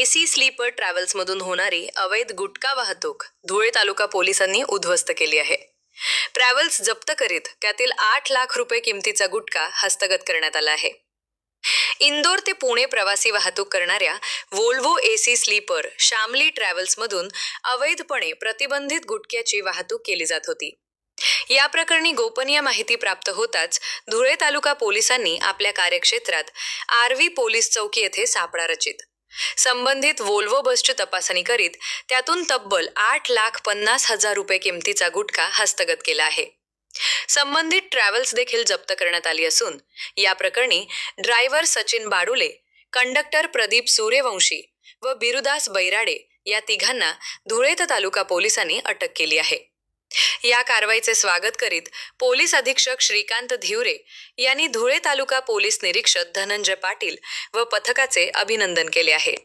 AC sleeper ट्रॅव्हल्समधून होणारी अवैध गुटखा वाहतूक धुळे तालुका पोलिसांनी उद्ध्वस्त केली आहे. ट्रॅव्हल्स जप्त करीत त्यातील 8 लाख रुपये किमतीचा गुटखा हस्तगत करण्यात आला आहे. इंदोर ते पुणे प्रवासी वाहतूक करणाऱ्या वोल्व्हो एसी स्लीपर शामली ट्रॅव्हल्समधून अवैधपणे प्रतिबंधित गुटख्याची वाहतूक केली जात होती. या प्रकरणी गोपनीय माहिती प्राप्त होताच धुळे तालुका पोलिसांनी आपल्या कार्यक्षेत्रात आर्वी पोलीस चौकी येथे सापळा रचित संबंधित वोल्व्हो बसची तपासणी करीत त्यातून तब्बल 8,50,000 रुपये किमतीचा गुटखा हस्तगत केला आहे. संबंधित ट्रॅव्हल्स देखील जप्त करण्यात आली असून या प्रकरणी ड्रायव्हर सचिन बाडुले, कंडक्टर प्रदीप सूर्यवंशी व बिरुदास बैराडे या तिघांना धुळे तालुका पोलिसांनी अटक केली आहे. या कारवाईचे स्वागत करीत पोलीस अधीक्षक श्रीकांत धिवरे यांनी धुळे तालुका पोलीस निरीक्षक धनंजय पाटील व पथकाचे अभिनंदन केले आहे.